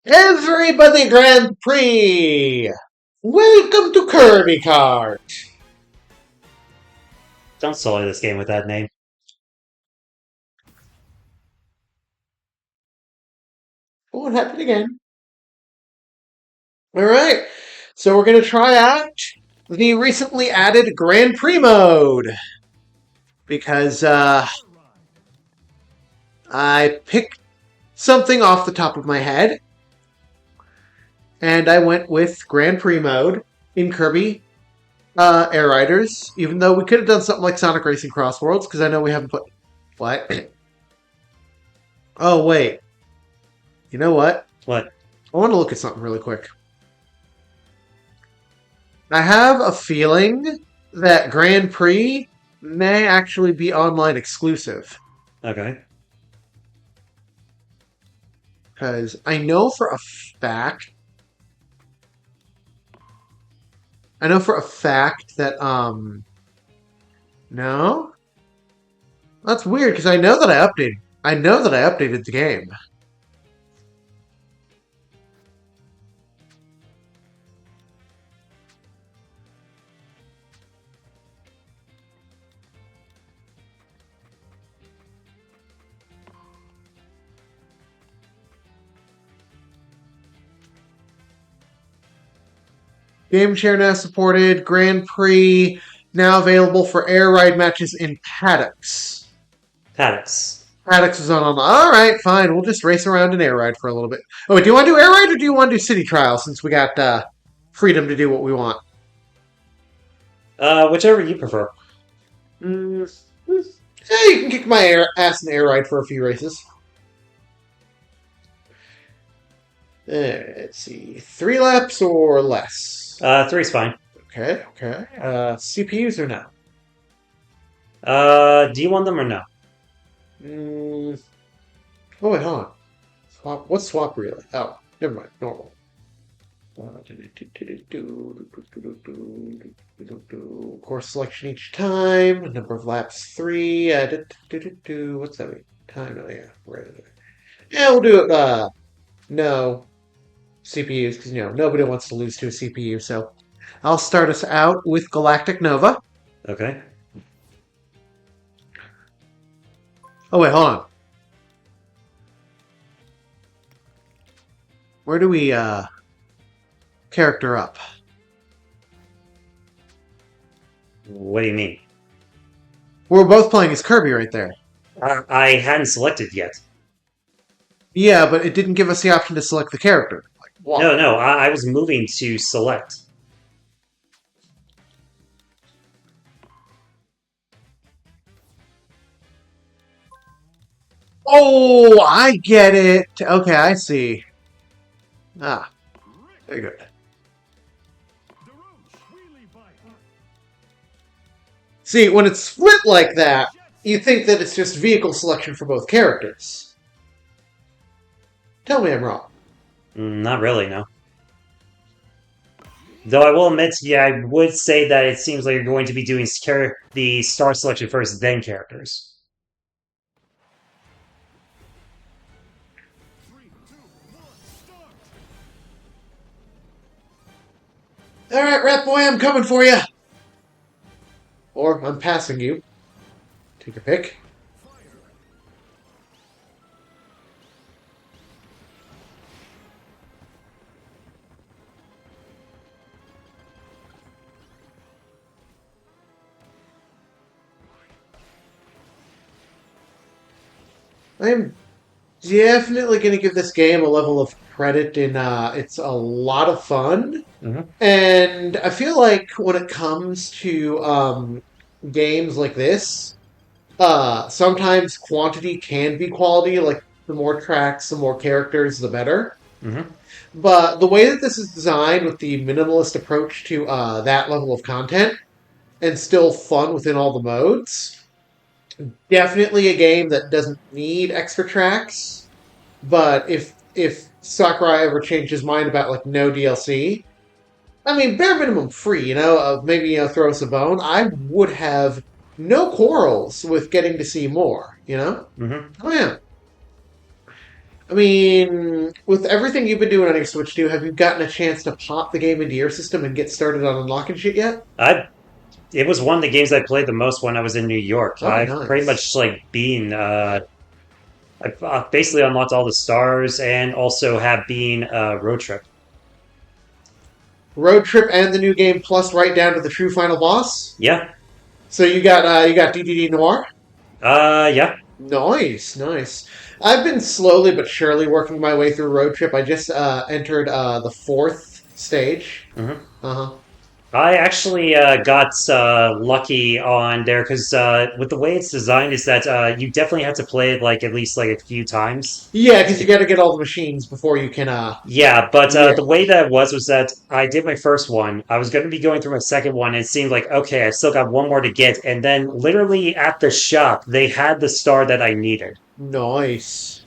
Everybody Grand Prix! Welcome to Kirby Kart! Don't sully this game with that name. Oh, it happened again. Alright, so we're going to try out the recently added Grand Prix mode. Because I picked something off the top of my head. And I went with Grand Prix mode in Kirby Air Riders. Even though we could have done something like Sonic Racing Cross Worlds. Because I know we haven't put... What? Oh, wait. You know what? What? I want to look at something really quick. I have a feeling that Grand Prix may actually be online exclusive. Okay. Because I know for a fact... that, No? That's weird, because I know that I updated... I know that I updated the game. Game share now supported. Grand Prix now available for air ride matches in paddocks. Paddocks. Paddocks is on. All right, fine. We'll just race around in air ride for a little bit. Oh, wait, do you want to do air ride or do you want to do city trial since we got freedom to do what we want? Whichever you prefer. Mm, yeah, you can kick my ass in air ride for a few races. Let's see. 3 laps or less? Three's fine. Okay. CPUs or no? Do you want them or no? Mm, oh, wait, hold on. Swap. What's swap relay? Oh, never mind. Normal. Course selection each time. Number of laps 3. What's that mean? Time. Oh, yeah. Right. Yeah, we'll do it. No CPUs because nobody wants to lose to a CPU. So I'll start us out with Galactic Nova. Okay. Oh wait, hold on. Where do we character up? What do you mean? We're both playing as Kirby right there. I hadn't selected yet. Yeah, but it didn't give us the option to select the character. Like, what? No. I was moving to select. Oh, I get it. Okay, I see. Ah, very good. See, when it's split like that, you think that it's just vehicle selection for both characters. Tell me I'm wrong. Not really, no. Though I will admit, yeah, I would say that it seems like you're going to be doing the star selection first, then characters. All right, Rat Boy, I'm coming for you. Or I'm passing you. Take a pick. I'm definitely going to give this game a level of credit in it's a lot of fun. Mm-hmm. And I feel like when it comes to games like this, sometimes quantity can be quality. Like, the more tracks, the more characters, the better. Mm-hmm. But the way that this is designed with the minimalist approach to that level of content and still fun within all the modes, definitely a game that doesn't need extra tracks. But if Sakurai ever changed his mind about like no DLC, I mean bare minimum free, maybe throw us a bone. I would have no quarrels with getting to see more. Mm-hmm. Oh yeah. I mean, with everything you've been doing on your Switch 2, have you gotten a chance to pop the game into your system and get started on unlocking shit yet? I It was one of the games I played the most when I was in New York. Oh, I've pretty nice. much like been I've basically unlocked all the stars and also have been road trip. Road Trip and the new game plus right down to the true final boss. Yeah, So you got DDD Noir. yeah. Nice, nice. I've been slowly but surely working my way through Road Trip. I just entered the fourth stage. hmm Uh huh. I actually got lucky on there because with the way it's designed, is that you definitely have to play it like at least like a few times. Yeah, because you got to get all the machines before you can. Yeah, but Yeah. the way that was that I did my first one. I was going to be going through my second one, and it seemed like okay, I still got one more to get, and then literally at the shop they had the star that I needed. Nice.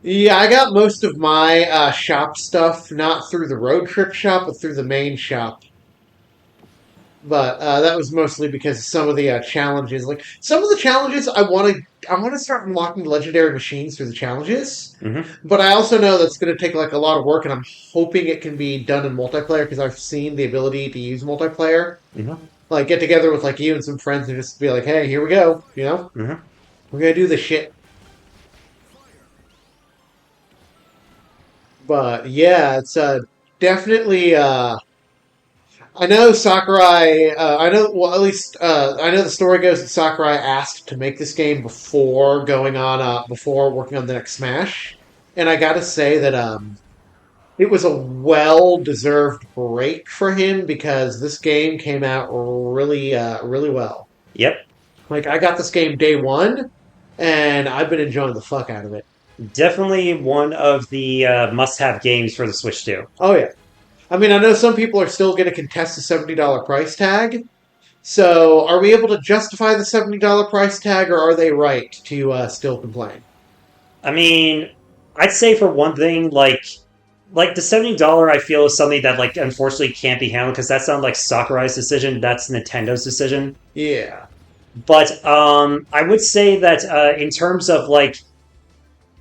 Yeah, I got most of my shop stuff not through the road trip shop, but through the main shop. But that was mostly because of some of the challenges. Like some of the challenges, I want to start unlocking legendary machines through the challenges. hmm But I also know that's going to take like a lot of work, and I'm hoping it can be done in multiplayer because I've seen the ability to use multiplayer. hmm Like get together with like you and some friends and just be like, "Hey, here we go," you know, hmm we're gonna do this shit. But yeah, it's definitely. I know Sakurai. I know. Well, at least I know the story goes that Sakurai asked to make this game before going on. Before working on the next Smash, and I gotta say that it was a well-deserved break for him because this game came out really well. Yep, Like I got this game day one, and I've been enjoying the fuck out of it. definitely one of the must-have games for the Switch too. Oh yeah. I mean, I know some people are still going to contest the $70 price tag. So, are we able to justify the $70 price tag, or are they right to still complain? I mean, I'd say for one thing, like the $70 I feel is something that like unfortunately can't be handled because that's not like Sakurai's decision, that's Nintendo's decision. Yeah. But I would say that in terms of like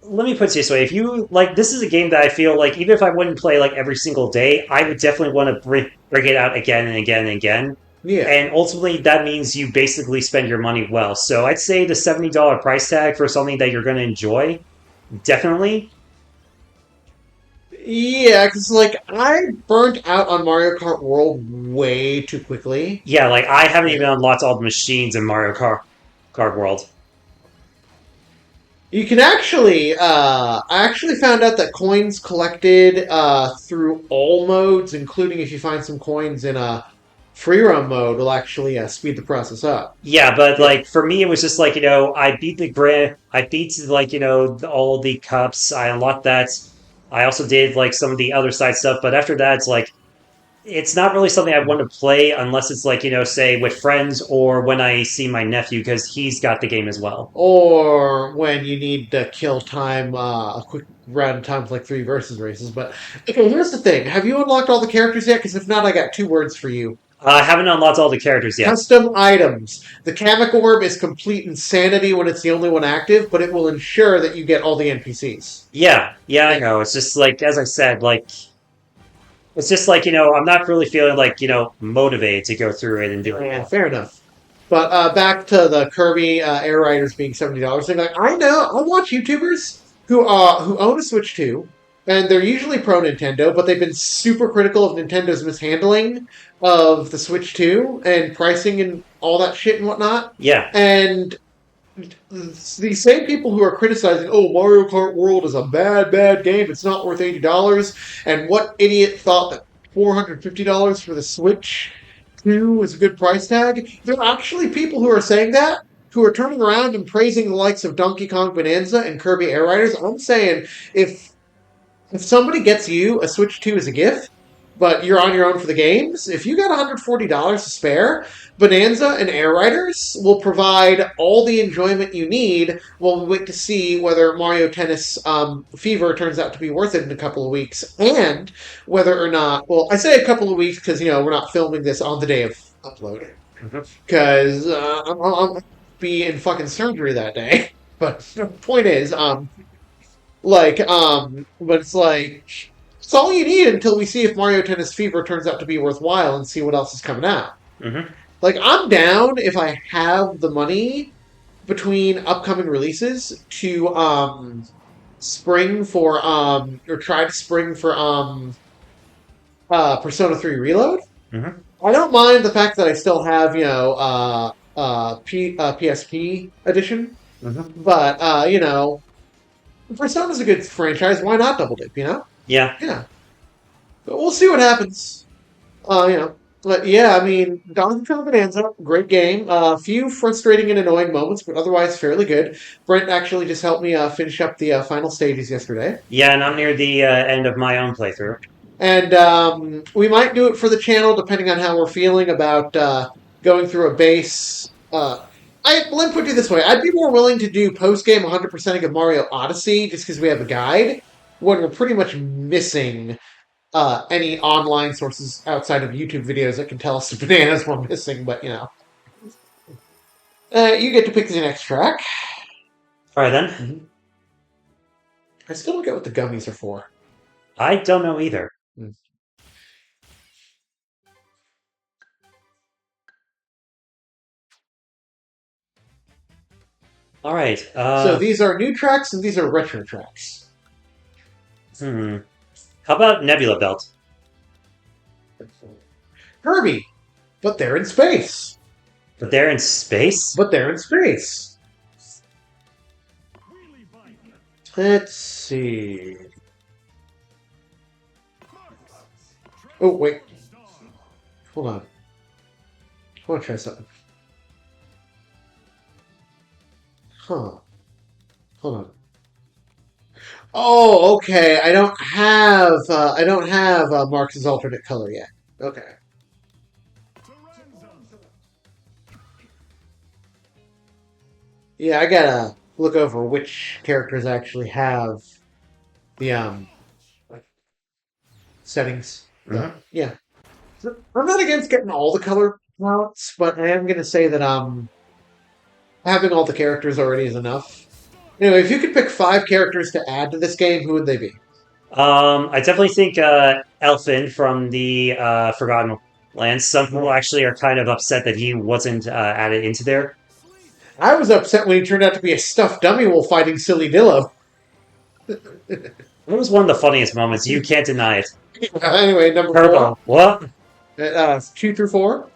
let me put it this way: if you like, this is a game that I feel like even if I wouldn't play like every single day, I would definitely want to bring it out again and again and again. Yeah. And ultimately, that means you basically spend your money well. So I'd say the $70 price tag for something that you're going to enjoy, definitely. Yeah, because, like, I burnt out on Mario Kart World way too quickly. Yeah, like I haven't even Yeah. unlocked all the machines in Kart World. You can actually, I actually found out that coins collected through all modes, including if you find some coins in a free roam mode, will actually speed the process up. Yeah, but Yeah. like for me, it was just like I beat the grand, I beat like all the cups. I unlocked that. I also did like some of the other side stuff, but after that, it's like it's not really something I want to play unless it's like say with friends or when I see my nephew because he's got the game as well. Or when you need to kill time, a quick round of time with like three versus races. But okay, here's the thing: have you unlocked all the characters yet? Because if not, I got two words for you: I haven't unlocked all the characters yet. custom items. The Kamek Orb is complete insanity when it's the only one active, but it will ensure that you get all the NPCs. Yeah, yeah, I Yeah, know. It's just like as I said, like it's just like I'm not really feeling like motivated to go through it and do it yeah, all. fair enough. But back to the Kirby Air Riders being $70 thing. Like I know, I watch YouTubers who own a Switch 2, and they're usually pro Nintendo, but they've been super critical of Nintendo's mishandling of the Switch 2 and pricing and all that shit and whatnot. Yeah, And these same people who are criticizing, oh, Mario Kart World is a bad game. It's not worth $80. And what idiot thought that $450 for the Switch 2 is a good price tag? There are actually people who are saying that, who are turning around and praising the likes of Donkey Kong Bonanza and Kirby Air Riders. I'm saying if if somebody gets you a Switch 2 as a gift, but you're on your own for the games, if you got $140 to spare, Bonanza and Air Riders will provide all the enjoyment you need while we wait to see whether Mario Tennis Fever turns out to be worth it in a couple of weeks, and whether or not, well, I say a couple of weeks because, we're not filming this on the day of upload. Mhm. Because I'm be in fucking surgery that day. But the point is, But it's all you need until we see if Mario Tennis Fever turns out to be worthwhile and see what else is coming out. Hmm. Like, I'm down if I have the money between upcoming releases to spring for or try to spring for Persona 3 Reload. Hmm. I don't mind the fact that I still have, PSP edition, Hmm. but Persona's a good franchise. Why not double dip? Yeah. Yeah, but we'll see what happens. You know, but yeah, I mean, Donkey Kong Bonanza, great game. A few frustrating and annoying moments, but otherwise fairly good. Brent actually just helped me finish up the final stages yesterday. Yeah, and I'm near the end of my own playthrough. And we might do it for the channel depending on how we're feeling about going through a base. Let me put it this way: I'd be more willing to do post game 100%ing of Mario Odyssey just because we have a guide when we're pretty much missing any online sources outside of YouTube videos that can tell us the bananas we're missing. But you get to pick the next track. All right, then. Mm-hmm. I still don't get what the gummies are for. I don't know either. Mm. All right. So these are new tracks and these are retro tracks. Hmm. How about Nebula Belt? Kirby, but they're in space. But they're in space? But they're in space. Let's see. Oh, wait. Hold on. I want to try something. Huh. Hold on. Oh, okay. I don't have Marx's alternate color yet. Okay. Yeah, I gotta look over which characters actually have the settings. But Hmm. yeah. I'm not against getting all the color palettes, but I am gonna say that having all the characters already is enough. Anyway, if you could pick 5 characters to add to this game, who would they be? I definitely think Elfin from the Forgotten Lands. Some people actually are kind of upset that he wasn't added into there. I was upset when he turned out to be a stuffed dummy while fighting Silly Dillo. It was one of the funniest moments. You can't deny it. Anyway, number 4, Turbo. What? 2 through 4.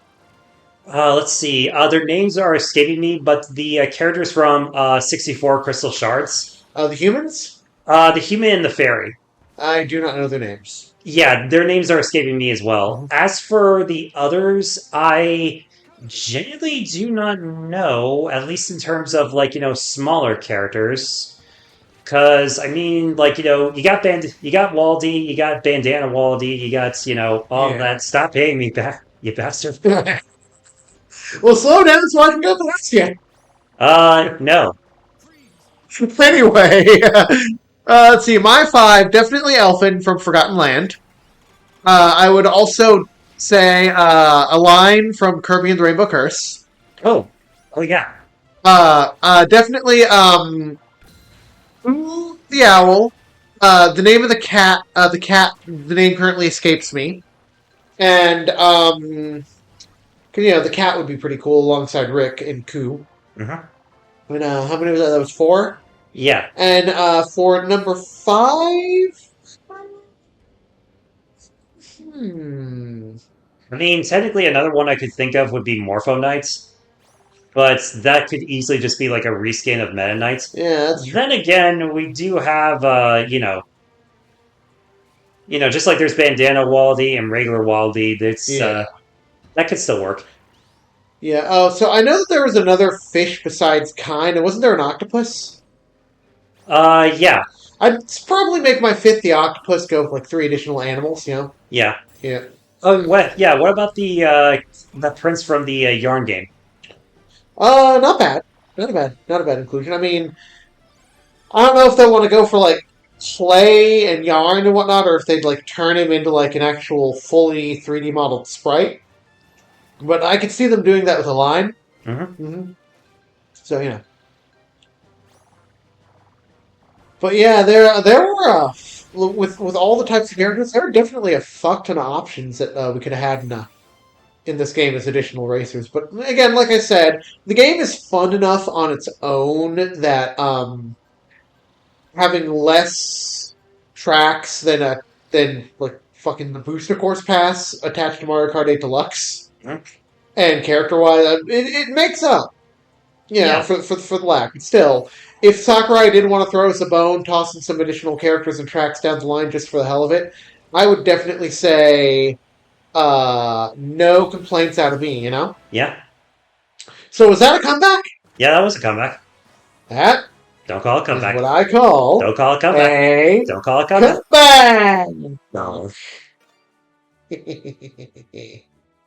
Let's see. Their names are escaping me, but the characters from 64 Crystal Shards, The humans. the human and the fairy. I do not know their names. Yeah, their names are escaping me as well. Mhm. As for the others, I genuinely do not know, at least in terms of smaller characters. Cause I mean, you got you got Waldy, you got Bandana Waldy, you got all Yeah. that. Stop paying me back, you bastard. Well, slow down so I can go past you. No. Anyway, let's see. My 5, definitely Elfin from Forgotten Land. I would also say a line from Kirby and the Rainbow Curse. Oh, oh yeah. Definitely the owl. The name of the cat. The name currently escapes me. And 'cause, the cat would be pretty cool alongside Rick and Koo. Hmm. And how many was that? That was 4. Yeah. And for number 5, hmm, I mean, technically, another one I could think of would be Morpho Knights, but that could easily just be like a reskin of Meta Knights. yeah, that's true. Then again, we do have, just like there's Bandana Waldy and regular Waldy. That's Yeah, that could still work. yeah. Oh, so I know that there was another fish besides kind, and wasn't there an octopus? Yeah, I'd probably make my 5th the octopus. Go with like 3 additional animals. yeah. Yeah. Oh, what? Yeah. What about the prince from the Yarn game? Not bad. Not a bad inclusion. I mean, I don't know if they want to go for like clay and yarn and whatnot, or if they'd like turn him into like an actual fully 3D modeled sprite. But I could see them doing that with a line. Hmm. Mm-hmm. So. But yeah, there were with all the types of characters, there are definitely a fuck ton of options that we could have had in this game as additional racers. But again, like I said, the game is fun enough on its own that having less tracks than like fucking the booster course pass attached to Mario Kart 8 Deluxe Mhm. and character wise, it makes up. Yeah, For the lack. But still, if Sakurai did want to throw us a bone, tossing some additional characters and tracks down the line just for the hell of it, I would definitely say no complaints out of me, you know? yeah, So was that a comeback? yeah. That was a comeback. That Don't call it a is what comeback. I call Don't call it a comeback. a Don't call it a comeback. comeback. No.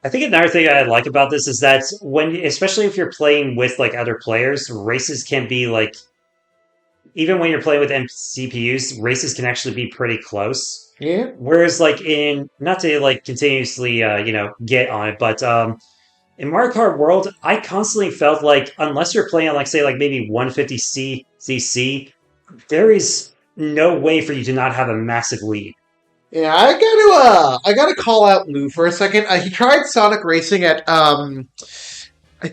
I think another thing I like about this is that especially if you're playing with like other players, races can be like, even when you're playing with CPUs, races can actually be pretty close. Yeah. Whereas, like not to like continuously, get on it, but in Mario Kart World, I constantly felt like unless you're playing on like say like maybe 150 cc, there is no way for you to not have a massive lead. Yeah, I gotta call out Lou for a second. He tried Sonic Racing at I I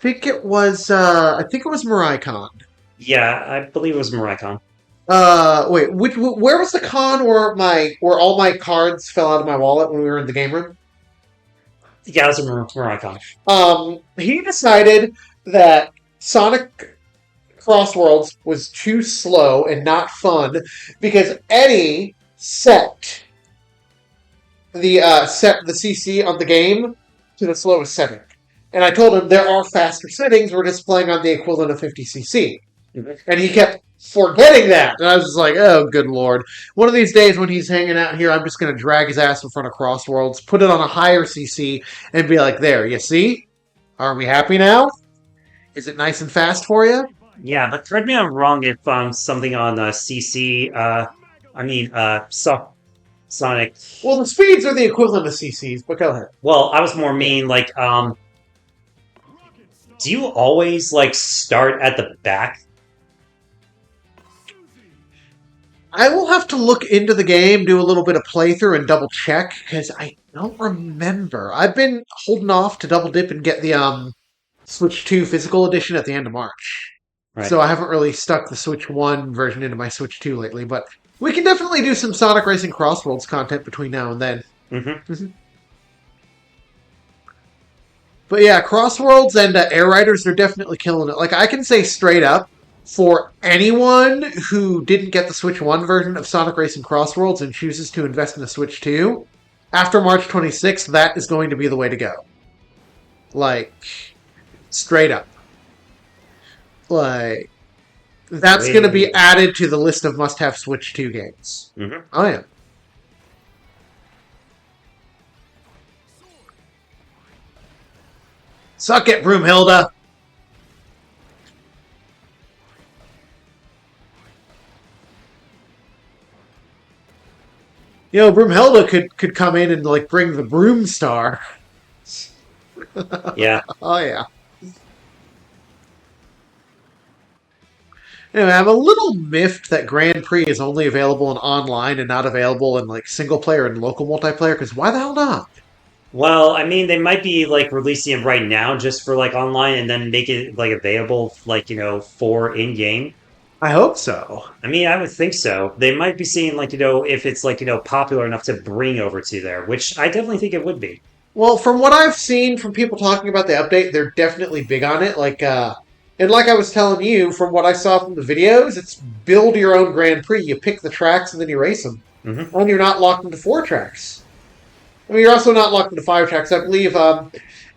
think it was Mariicon. Yeah, I believe it was Maricon. Wait, where was the con where all my cards fell out of my wallet when we were in the game room? Yeah, it was Maricon. He decided that Sonic Cross Worlds was too slow and not fun because Eddie set the CC on the game to the slowest setting. And I told him there are faster settings. We're just playing on the equivalent of 50cc. And he kept forgetting that. And I was just like, oh, good lord. One of these days when he's hanging out here, I'm just going to drag his ass in front of Crossworlds, put it on a higher CC, and be like, there, you see? Are we happy now? Is it nice and fast for you? Yeah, but correct me if I'm wrong if something on CC, Sonic. Well, the speeds are the equivalent of CCs, but go ahead. Well, I was more mean like, do you always like start at the back? I will have to look into the game, do a little bit of playthrough, and double check because I don't remember. I've been holding off to double dip and get the Switch 2 physical edition at the end of March, Right. so I haven't really stuck the Switch 1 version into my Switch 2 lately. But we can definitely do some Sonic Racing Crossworlds content between now and then. Mm-hmm. But yeah, Crossworlds and Air Riders are definitely killing it. Like I can say straight up, for anyone who didn't get the Switch 1 version of Sonic Racing Crossworlds and chooses to invest in the Switch 2, after March 26th, that is going to be the way to go. Like, straight up. Like, that's going to be Wait. added to the list of must have Switch 2 games. Mm-hmm. Oh, yeah. Suck it, Broomhilda! You know, Broomhilda could come in and like bring the Broom Star. Yeah. Oh yeah. Anyway, I'm a little miffed that Grand Prix is only available in online and not available in like single player and local multiplayer. Because why the hell not? Well, I mean, they might be like releasing it right now just for like online and then make it like available like, for in game. I hope so. I mean, I would think so. They might be seeing like, if it's like, popular enough to bring over to there, which I definitely think it would be. Well, from what I've seen from people talking about the update, they're definitely big on it. And like I was telling you, from what I saw from the videos, it's build your own Grand Prix. You pick the tracks and then you race them, Hmm. and you're not locked into 4 tracks. I mean, you're also not locked into 5 tracks. I believe. I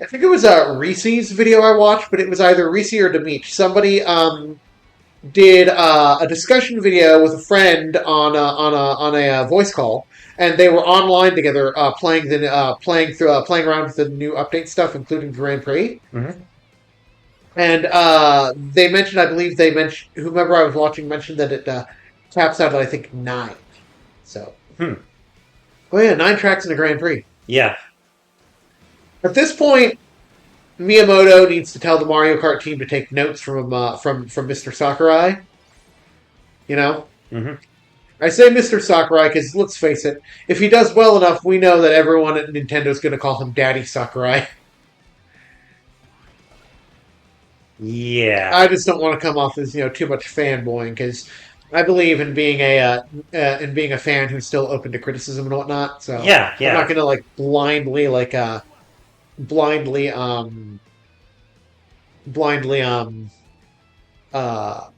think it was a Reese's video I watched, but it was either Reese or Demeech. Somebody did a discussion video with a friend on a voice call, and they were online together playing around with the new update stuff, including Grand Prix. Hmm. And they mentioned, I believe they mentioned, whomever I was watching mentioned that it taps out at I think 9. So, Hmm. oh yeah, 9 tracks in a Grand Prix. Yeah. At this point, Miyamoto needs to tell the Mario Kart team to take notes from Mr. Sakurai You know, Hmm. I say Mr. Sakurai because let's face it, if he does well enough, we know that everyone at Nintendo is going to call him Daddy Sakurai. Yeah. I just don't want to come off as too much fanboying because I believe in being a fan who's still open to criticism and whatnot. So Yeah, I'm not yeah. going to like blindly blindly uh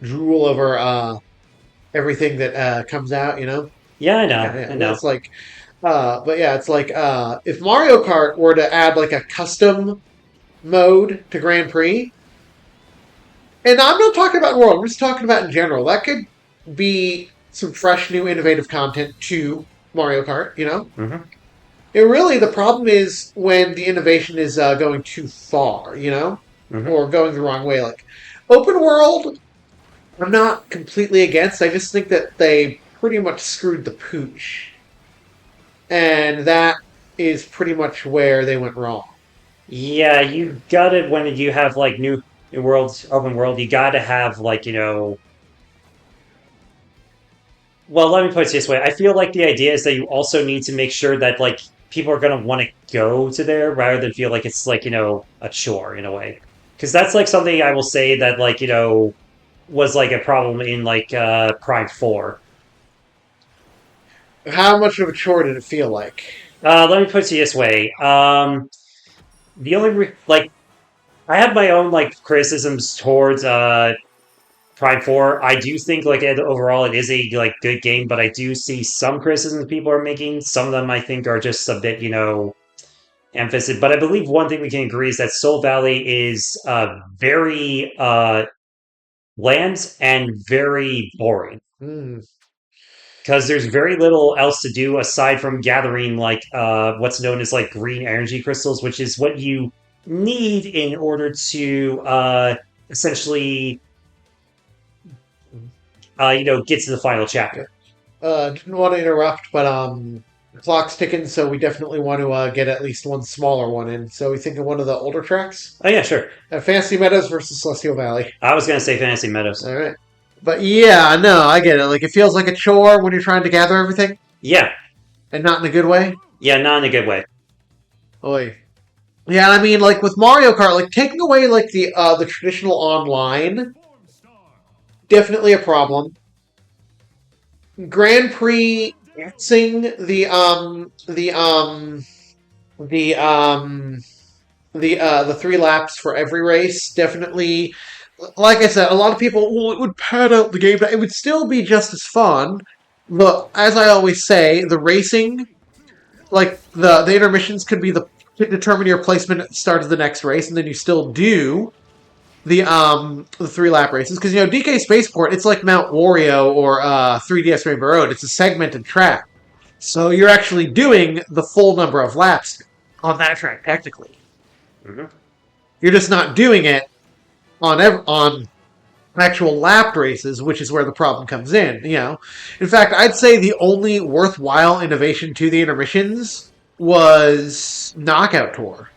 drool over everything that comes out. Yeah, I Yeah, know. yeah. I know. It's like but yeah, it's like if Mario Kart were to add like a custom mode to Grand Prix, and I'm not talking about World, I'm just talking about in general. That could be some fresh, new, innovative content to Mario Kart. Hmm. It really, the problem is when the innovation is going too far, Hmm. or going the wrong way. Like open world, I'm not completely against. I just think that they pretty much screwed the pooch, and that is pretty much where they went wrong. Yeah, you got it when you have like new worlds, open world. You got to have like well, let me put it this way. I feel like the idea is that you also need to make sure that like people are gonna want to go to there rather than feel like it's like a chore in a way. Because that's like something I will say that like was like a problem in like Prime 4. How much of a chore did it feel like? Let me put it this way. The only like I have my own like criticisms towards Prime 4. I do think like overall it is a like good game, but I do see some criticisms people are making. Some of them I think are just a bit emphasis. But I believe one thing we can agree is that Soul Valley is very bland and very boring Hmm. because there's very little else to do aside from gathering like what's known as like green energy crystals, which is what you need in order to essentially get to the final Okay. chapter. Didn't want to interrupt, but the clock's ticking, so we definitely want to get at least one smaller one in. So we think of one of the older tracks, Oh yeah, sure. Fantasy Meadows versus Celestial Valley. I was gonna say Fantasy Meadows. All right, but yeah, no, I get it. Like it feels like a chore when you're trying to gather everything, Yeah, and not in a good way. yeah, not in a good way. Oy. Yeah, I mean, like with Mario Kart, like taking away like the traditional online, definitely a problem. Grand Prix sing the the 3 laps for every race definitely, like I said, a lot of people, well, it would pad out the game, but it would still be just as fun. But as I always say, the racing, like the intermissions, could be the to determine your placement at the start of the next race, and then you still do the 3 lap races because DK Spaceport, it's like Mount Wario or 3DS Rainbow Road. It's a segmented track, so you're actually doing the full number of laps on that track technically. Hmm. You're just not doing it on actual lap races, which is where the problem comes in. In fact, I'd say the only worthwhile innovation to the intermissions was Knockout Tour.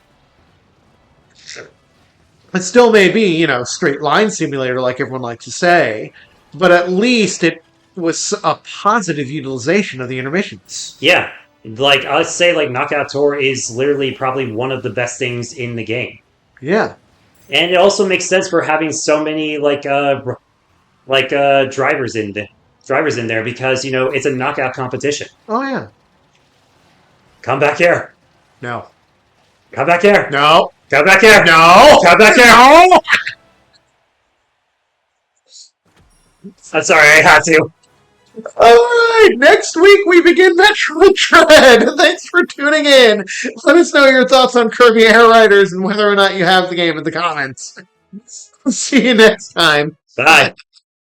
It still may be straight line simulator like everyone likes to say, but at least it was a positive utilization of the intermissions. Yeah, like I'd say, like Knockout Tour is literally probably one of the best things in the game, Yeah. and it also makes sense for having so many drivers in there because it's a knockout competition. Oh yeah. Come back here, No. come back here, No. come back here, No. come back here. No. I'm sorry, I had to. All right, next week we begin Metroid Dread. Thanks for tuning in. Let us know your thoughts on Kirby Air Riders and whether or not you have the game in the comments. See you next time. Bye.